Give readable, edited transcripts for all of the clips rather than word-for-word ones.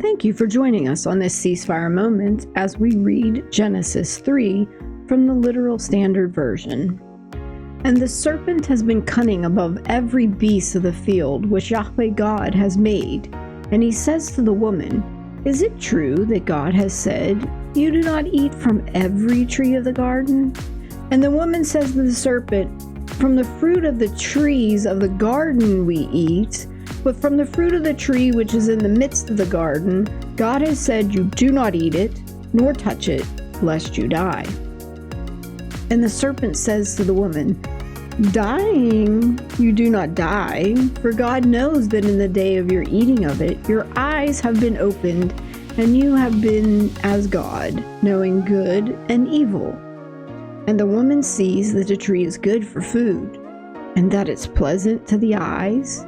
Thank you for joining us on this ceasefire moment as we read Genesis 3 from the Literal Standard Version. And the serpent has been cunning above every beast of the field which Yahweh God has made. And he says to the woman, Is it true that God has said, You do not eat from every tree of the garden? And the woman says to the serpent, From the fruit of the trees of the garden we eat, but from the fruit of the tree which is in the midst of the garden, God has said, You do not eat it, nor touch it, lest you die. And the serpent says to the woman, Dying, you do not die, for God knows that in the day of your eating of it, your eyes have been opened, and you have been as God, knowing good and evil. And the woman sees that a tree is good for food, and that it's pleasant to the eyes,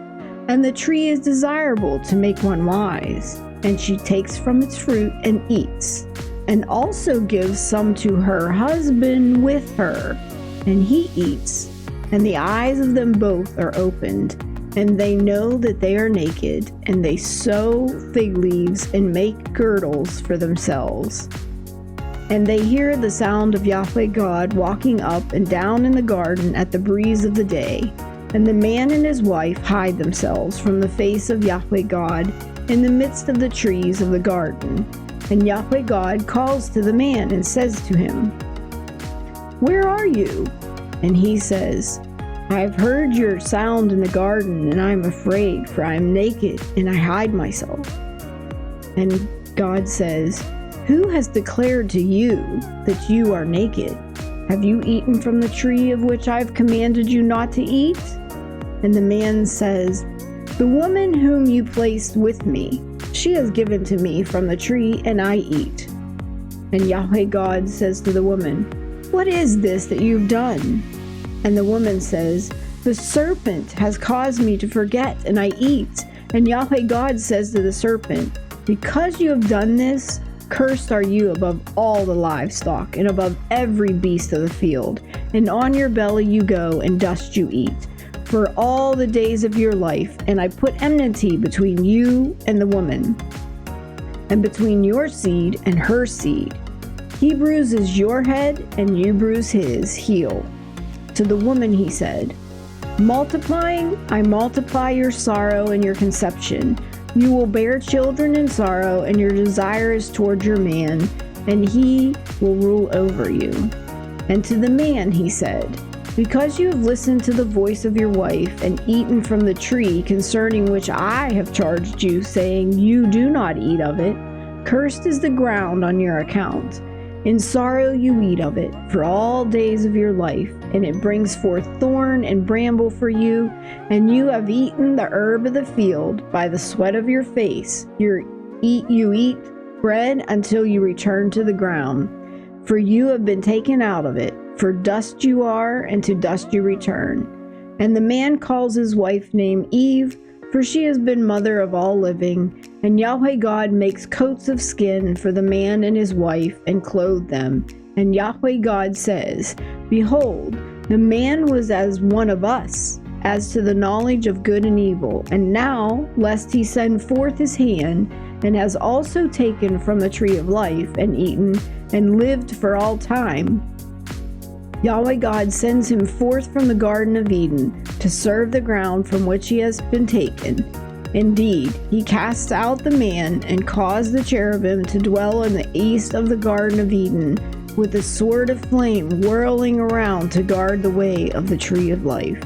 and the tree is desirable to make one wise. And she takes from its fruit and eats, and also gives some to her husband with her, and he eats. And the eyes of them both are opened, and they know that they are naked, and they sew fig leaves and make girdles for themselves. And they hear the sound of Yahweh God walking up and down in the garden at the breeze of the day. And the man and his wife hide themselves from the face of Yahweh God in the midst of the trees of the garden. And Yahweh God calls to the man and says to him, Where are you? And he says, I have heard your sound in the garden, and I am afraid, for I am naked, and I hide myself. And God says, Who has declared to you that you are naked? Have you eaten from the tree of which I have commanded you not to eat? And the man says, The woman whom you placed with me, she has given to me from the tree, and I eat. And Yahweh God says to the woman, What is this that you've done? And the woman says, The serpent has caused me to forget, and I eat. And Yahweh God says to the serpent, Because you have done this, cursed are you above all the livestock, and above every beast of the field. And on your belly you go, and dust you eat, for all the days of your life. And I put enmity between you and the woman, and between your seed and her seed. He bruises your head, and you bruise his heel. To the woman he said, Multiplying, I multiply your sorrow and your conception. You will bear children in sorrow, and your desire is toward your man, and he will rule over you. And to the man he said, Because you have listened to the voice of your wife, and eaten from the tree concerning which I have charged you, saying, You do not eat of it, cursed is the ground on your account. In sorrow you eat of it for all days of your life, and it brings forth thorn and bramble for you, and you have eaten the herb of the field by the sweat of your face. You eat bread until you return to the ground, for you have been taken out of it. For dust you are, and to dust you return. And the man calls his wife name Eve, for she has been mother of all living. And Yahweh God makes coats of skin for the man and his wife, and clothed them. And Yahweh God says, Behold, the man was as one of us, as to the knowledge of good and evil. And now, lest he send forth his hand, and has also taken from the tree of life, and eaten, and lived for all time, Yahweh God sends him forth from the Garden of Eden to serve the ground from which he has been taken. Indeed, he casts out the man and caused the cherubim to dwell in the east of the Garden of Eden, with a sword of flame whirling around to guard the way of the tree of life.